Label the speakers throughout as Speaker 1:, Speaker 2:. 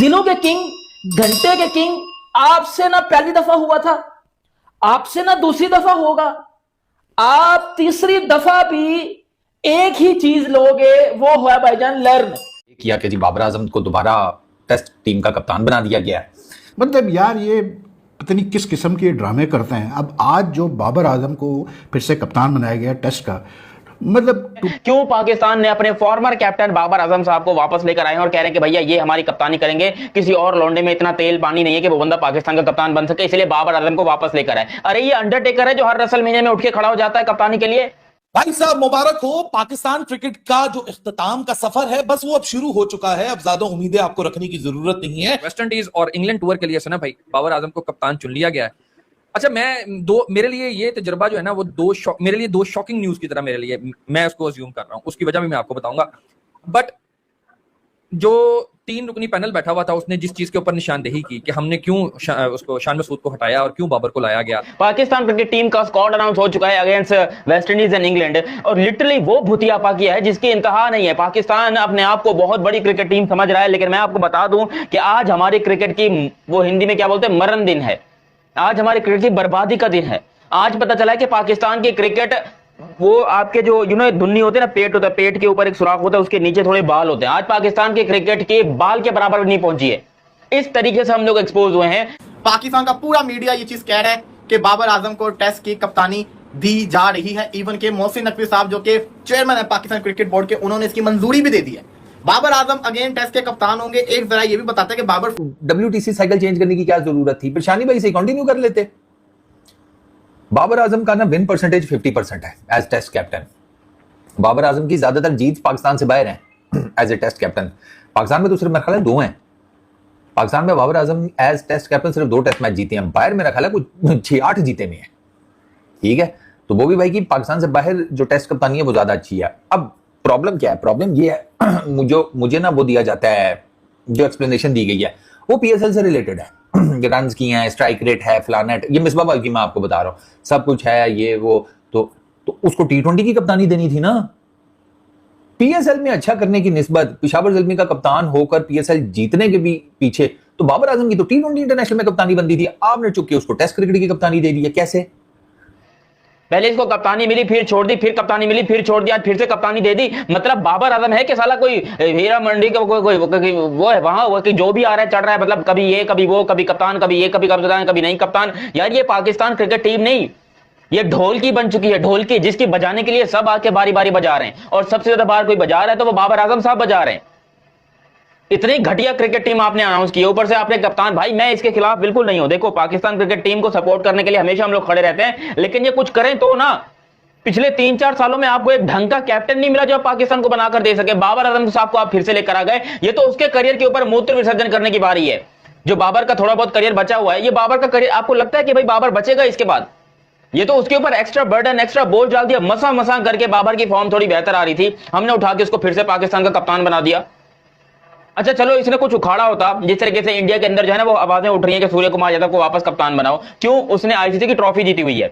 Speaker 1: दिनों के किंग, घंटे के किंग आपसे ना पहली दफा हुआ था, आपसे ना दूसरी दफा होगा, आप तीसरी दफा भी एक ही चीज लोगे, वो हुआ भाईजान लर्न
Speaker 2: किया कि जी बाबर आजम को दोबारा टेस्ट टीम का कप्तान बना दिया गया है।
Speaker 3: मतलब यार ये पता नहीं किस किस्म के ड्रामे करते हैं। अब आज जो बाबर आजम को फिर से कप्तान बनाया गया टेस्ट का, मतलब
Speaker 4: क्यों पाकिस्तान ने अपने फॉर्मर कैप्टन बाबर आजम साहब को वापस लेकर आए हैं और कह रहे हैं कि भैया ये हमारी कप्तानी करेंगे, किसी और लौंडे में इतना तेल पानी नहीं है कि वो बंदा पाकिस्तान का कप्तान बन सके, इसलिए बाबर आजम को वापस लेकर आए। अरे ये अंडरटेकर है जो हर रसल महीने में उठ के खड़ा हो जाता है कप्तानी के लिए।
Speaker 5: भाई साहब मुबारक हो, पाकिस्तान क्रिकेट का जो इख्तिताम का सफर है बस वो अब शुरू हो चुका है। अब ज्यादा उम्मीदें आपको रखने की जरूरत नहीं है।
Speaker 6: वेस्ट इंडीज और इंग्लैंड टूर के लिए से ना भाई बाबर आजम को कप्तान चुन लिया गया है। अच्छा मेरे लिए ये तजुर्बा जो है ना वो मेरे लिए दो शॉकिंग न्यूज की तरह मेरे लिए, मैं उसको अज्यूम कर रहा हूँ, उसकी वजह भी मैं आपको बताऊंगा। बट जो 3 रुकनी पैनल बैठा हुआ था उसने जिस चीज के ऊपर निशानदेही की कि हमने क्यों उसको शान मसूद को हटाया और क्यों बाबर को लाया गया।
Speaker 4: पाकिस्तान क्रिकेट टीम का स्क्वाड अनाउंस हो चुका है against West Indies and England, और लिटरली वो भुतियापा किया है जिसकी इंतहा नहीं है। पाकिस्तान अपने आप को बहुत बड़ी क्रिकेट टीम समझ रहा है, लेकिन मैं आपको बता दूं कि आज हमारी क्रिकेट की, वो हिंदी में क्या बोलते हैं, मरण दिन है। आज हमारी क्रिकेट की बर्बादी का दिन है। आज पता चला है कि पाकिस्तान की क्रिकेट, वो आपके जो धुन्नी होते हैं ना, पेट होता है, पेट के ऊपर एक सुराख होता है, उसके नीचे थोड़े बाल होते हैं। आज पाकिस्तान की क्रिकेट के बाल के बराबर नहीं पहुंची है। इस तरीके से हम लोग एक्सपोज हुए हैं।
Speaker 7: पाकिस्तान का पूरा मीडिया ये चीज कह रहा है कि बाबर आजम को टेस्ट की कप्तानी दी जा रही है। इवन के मोहसिन नकवी साहब जो कि चेयरमैन है पाकिस्तान क्रिकेट बोर्ड के, उन्होंने इसकी मंजूरी भी दे दी है। बाबर आजम अगेन टेस्ट के कप्तान होंगे। एक जरा ये भी बताते हैं कि बाबर
Speaker 2: WTC साइकिल चेंज करने की क्या जरूरत थी, परेशानी भाई से कंटिन्यू कर लेते। बाबर आजम का ना विन परसेंटेज 50% है as test captain. Babar Azam की ज्यादातर जीत पाकिस्तान से बाहर हैं as a test captain. Pakistan में तो सिर्फ मेरा ख्याल है 2 हैं। पाकिस्तान में Babar Azam as test captain सिर्फ 2 टेस्ट मैच जीते हैं, बाहर मेरा ख्याल है कुछ 6-8 जीते में है। ठीक है, तो वो भी भाई की पाकिस्तान से बाहर जो टेस्ट कप्तानी है वो ज्यादा अच्छी है। अब प्रॉब्लम क्या है? प्रॉब्लम ये है मुझे ना वो दिया जाता है, जो एक्सप्लेनेशन दी गई है वो PSL से रिलेटेड है। रन की हैं, स्ट्राइक रेट है, फलाना, ये मिसबा भाई की मैं आपको बता रहा हूँ, सब कुछ है ये वो। तो उसको T20 की कप्तानी देनी थी ना। PSL में अच्छा करने की निस्बत पेशावर ज़ल्मी का कप्तान होकर PSL जीतने के भी पीछे तो बाबर आजम की तो T20 इंटरनेशनल में कप्तानी बनती थी। आपने चुप के उसको टेस्ट क्रिकेट की कप्तानी दे दी है, कैसे?
Speaker 4: पहले इसको कप्तानी मिली, फिर छोड़ दी, फिर कप्तानी मिली, फिर छोड़ दिया, फिर से कप्तानी दे दी। मतलब बाबर आजम है कि साला कोई हीरा मंडी का कोई वो है वहां, वो कि जो भी आ रहा है चढ़ रहा है, मतलब कभी ये कभी वो, कभी कप्तान, कभी ये कभी कप्तान, कभी नहीं कप्तान। यार ये पाकिस्तान क्रिकेट टीम नहीं, ये ढोल की बन चुकी है, ढोल की, जिसकी बजाने के लिए सब आके बारी बारी बजा रहे हैं, और सबसे ज्यादा बार कोई बजा रहा है तो वो बाबर आजम साहब बजा रहे हैं। इतनी घटिया क्रिकेट टीम आपने अनाउंस की, ऊपर से आपने कप्तान। भाई मैं इसके खिलाफ बिल्कुल नहीं हूं। देखो पाकिस्तान क्रिकेट टीम को सपोर्ट करने के लिए हमेशा हम लोग खड़े रहते हैं, लेकिन ये कुछ करें तो ना। पिछले 3-4 सालों में आपको एक ढंग का कैप्टन नहीं मिला जो पाकिस्तान को बनाकर दे सके। बाबर आजम साहब को आप फिर से लेकर आ गए, ये तो उसके करियर के ऊपर मूत्र विसर्जन करने की बारी है। जो बाबर का थोड़ा बहुत करियर बचा हुआ है, ये बाबर का करियर, आपको लगता है कि भाई बाबर बचेगा इसके बाद? ये तो उसके ऊपर एक्स्ट्रा बर्डन, एक्स्ट्रा बोझ डाल दिया। मसा करके बाबर की फॉर्म थोड़ी बेहतर आ रही थी, हमने उठा के उसको फिर से पाकिस्तान का कप्तान बना दिया। अच्छा चलो इसने कुछ उखाड़ा होता, जिस तरीके से इंडिया के अंदर जो है ना वो आवाजें उठ रही हैं कि सूर्य कुमार यादव को वापस कप्तान बनाओ। क्यों? उसने ICC की ट्रॉफी जीती हुई है,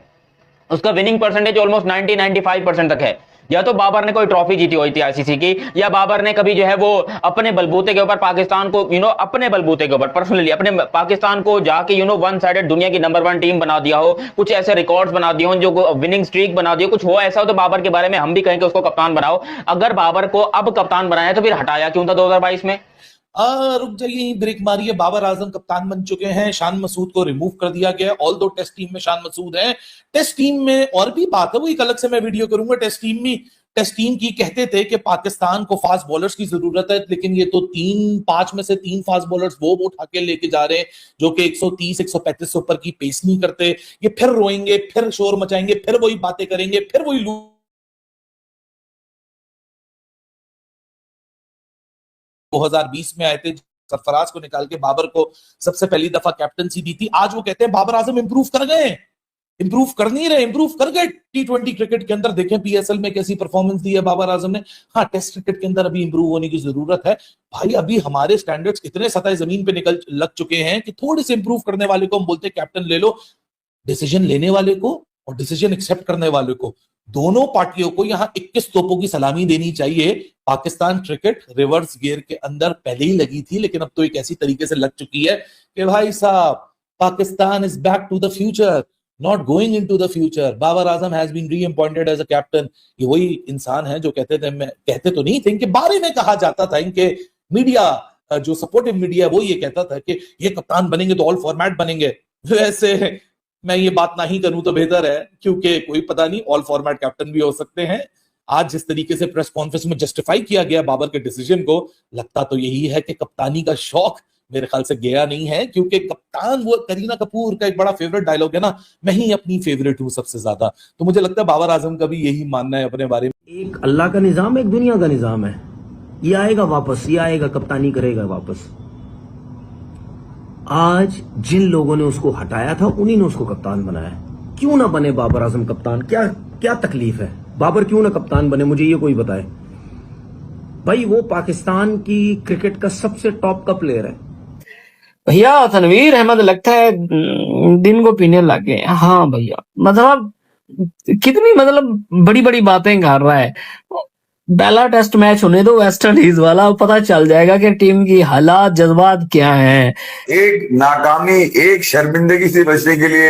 Speaker 4: उसका विनिंग परसेंटेज ऑलमोस्ट 90-95% तक है। या तो बाबर ने कोई ट्रॉफी जीती हुई थी ICC की, या बाबर ने कभी जो है वो अपने बलबूते के ऊपर पाकिस्तान को अपने बलबूते के ऊपर पर्सनली अपने पाकिस्तान को जाके वन साइडेड दुनिया की नंबर 1 टीम बना दिया हो, कुछ ऐसे रिकॉर्ड्स बना दिए हो, जो विनिंग स्ट्रीक बना दिए, कुछ हो ऐसा हो तो बाबर के बारे में हम भी कहें कि उसको कप्तान बनाओ। अगर बाबर को अब कप्तान बनाया तो फिर हटाया क्यों था 2022 में?
Speaker 5: रुक जाइए, ब्रेक मारिए। बाबर आजम कप्तान बन चुके हैं, शान मसूद को रिमूव कर दिया गया। ऑल दो टेस्ट टीम में शान मसूद है। टेस्ट टीम में और भी बात है, वो एक अलग से मैं वीडियो करूंगा। टेस्ट टीम की कहते थे कि पाकिस्तान को फास्ट बॉलर्स की जरूरत है, लेकिन ये तो 5 में से 3 फास्ट बॉलर्स वो उठा के लेके जा रहे हैं जो कि 130-135 से ऊपर की पेस नहीं करते। ये फिर रोएंगे, फिर शोर मचाएंगे, फिर वही बातें करेंगे, फिर वही 2020 में आए थे, सरफराज को निकाल के बाबर को सबसे पहली दफा कैप्टनसी दी थी। आज वो कहते हैं बाबर आजम इंप्रूव कर गए। इंप्रूव कर नहीं रहे, इंप्रूव कर गए। T20 क्रिकेट के अंदर देखें PSL में कैसी परफॉर्मेंस दी है बाबर आजम ने। हाँ, टेस्ट क्रिकेट के अंदर अभी इंप्रूव होने की जरूरत है भाई। अभी हमारे स्टैंडर्ड्स इतने सतह जमीन पे लग चुके हैं कि थोड़े से इंप्रूव करने वाले को हम बोलते हैं कैप्टन ले लो। डिसीजन लेने वाले को और डिसीजन एक्सेप्ट करने वाले को दोनों पार्टियों को यहां 21 तोपों की सलामी देनी चाहिए। पाकिस्तान क्रिकेट रिवर्स गियर के अंदर पहले ही लगी थी, लेकिन अब तो एक ऐसी तरीके से लग चुकी है कि भाई साहब Pakistan is back to the future, not going into the future. Babar Azam has been reappointed as a captain. ये वही इंसान है जो कहते थे, मैं कहते तो नहीं थे, इनके बारे में कहा जाता था, इनके मीडिया जो सपोर्टिव मीडिया वो ये कहता था कि ये कप्तान बनेंगे तो ऑल फॉर्मेट बनेंगे। वैसे मैं ये बात ना ही करूं तो बेहतर है, क्योंकि कोई पता नहीं, ऑल फॉर्मेट कैप्टन भी हो सकते हैं। आज जिस तरीके से प्रेस कॉन्फ्रेंस में जस्टिफाई किया गया बाबर के डिसीजन को, लगता तो यही है कि कप्तानी का शौक मेरे ख्याल से गया नहीं है, क्योंकि कप्तान, वो करीना कपूर का एक बड़ा फेवरेट डायलॉग है ना, मैं ही अपनी फेवरेट हूं सबसे ज्यादा। तो मुझे लगता है बाबर आजम का भी यही मानना है अपने बारे में।
Speaker 8: एक अल्लाह का निजाम, एक दुनिया का निजाम है। ये आएगा वापस, ये आएगा, कप्तानी करेगा वापस। आज जिन लोगों ने उसको हटाया था उन्हीं ने उसको कप्तान बनाया। क्यों ना बने बाबर आजम कप्तान? क्या क्या तकलीफ है? बाबर क्यों ना कप्तान बने, मुझे ये कोई बताए भाई। वो पाकिस्तान की क्रिकेट का सबसे टॉप का प्लेयर है
Speaker 9: भैया। तनवीर अहमद लगता है दिन को पीने लग गए। हाँ भैया, मतलब कितनी मतलब बड़ी बड़ी बातें कर रहा है। पहला टेस्ट मैच होने दो वेस्ट इंडीज वाला, पता चल जाएगा कि टीम की हालात जज्बात क्या हैं।
Speaker 10: एक नाकामी, एक शर्मिंदगी से बचने के लिए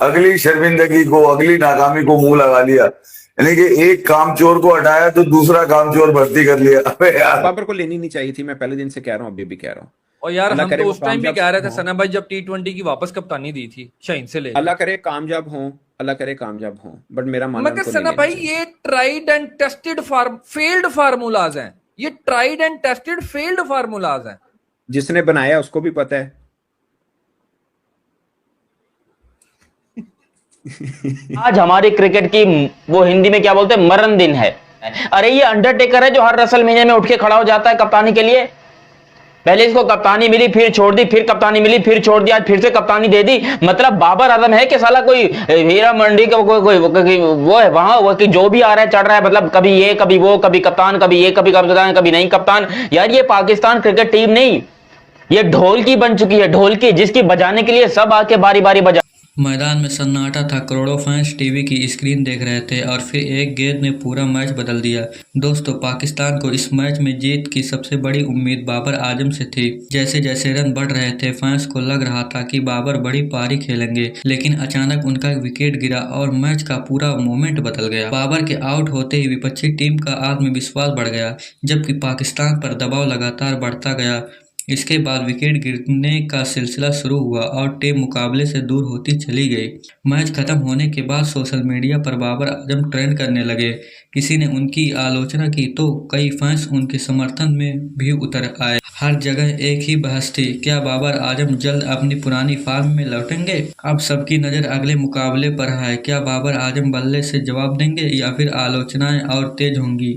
Speaker 10: अगली शर्मिंदगी को, अगली नाकामी को मुंह लगा लिया। यानी कि एक कामचोर को हटाया तो दूसरा कामचोर भर्ती कर लिया। अबे यार,
Speaker 11: बाबर को लेनी नहीं चाहिए थी। मैं पहले दिन से कह रहा हूँ, अभी भी कह रहा हूँ।
Speaker 6: और यार
Speaker 11: अल्लाह
Speaker 6: हम
Speaker 11: करे
Speaker 6: तो
Speaker 11: वो
Speaker 6: उस टाइम भी
Speaker 11: कामयाब
Speaker 6: कह रहे थे
Speaker 11: हों।
Speaker 6: सना भाई, जब T20 की वापस कप्तानी दी थी शाहीन से ले,
Speaker 11: अल्लाह करे कामयाब हों, अल्लाह करे कामयाब हों, बट मेरा मानना
Speaker 6: मगर
Speaker 11: उनको
Speaker 6: सना
Speaker 11: नहीं
Speaker 6: भाई
Speaker 11: लेना चाहिए।
Speaker 6: ये tried and tested failed formulas हैं। ये tried and tested failed formulas हैं।
Speaker 11: जिसने बनाया उसको भी पता है।
Speaker 4: आज हमारी क्रिकेट की, वो हिंदी में क्या बोलते हैं, मरण दिन है। अरे ये अंडरटेकर है जो हर रसल महीने में उठ के खड़ा हो जाता है कप्तानी के लिए। पहले इसको कप्तानी मिली, फिर छोड़ दी, फिर कप्तानी मिली, फिर छोड़ दिया, फिर से कप्तानी दे दी। मतलब बाबर आजम है कि साला कोई हीरा मंडी का कोई वो है वहां, वो कि जो भी आ रहा है चढ़ रहा है। मतलब कभी ये, कभी वो, कभी कप्तान, कभी ये, कभी कप्तान, कभी नहीं कप्तान। यार ये पाकिस्तान क्रिकेट टीम नहीं, ये ढोल की बन चुकी है, ढोल की, जिसकी बजाने के लिए सब आके बारी बारी बजा।
Speaker 12: मैदान में सन्नाटा था। करोड़ों फैंस टीवी की स्क्रीन देख रहे थे और फिर एक गेंद ने पूरा मैच बदल दिया। दोस्तों, पाकिस्तान को इस मैच में जीत की सबसे बड़ी उम्मीद बाबर आजम से थी। जैसे जैसे रन बढ़ रहे थे, फैंस को लग रहा था कि बाबर बड़ी पारी खेलेंगे, लेकिन अचानक उनका विकेट गिरा और मैच का पूरा मोमेंट बदल गया। बाबर के आउट होते ही विपक्षी टीम का आत्मविश्वास बढ़ गया, जबकि पाकिस्तान पर दबाव लगातार बढ़ता गया। इसके बाद विकेट गिरने का सिलसिला शुरू हुआ और टीम मुकाबले से दूर होती चली गई। मैच खत्म होने के बाद सोशल मीडिया पर बाबर आजम ट्रेंड करने लगे। किसी ने उनकी आलोचना की तो कई फैंस उनके समर्थन में भी उतर आए। हर जगह एक ही बहस थी, क्या बाबर आजम जल्द अपनी पुरानी फॉर्म में लौटेंगे? अब सबकी नज़र अगले मुकाबले पर है। क्या बाबर आजम बल्ले से जवाब देंगे या फिर आलोचनाएं और तेज होंगी?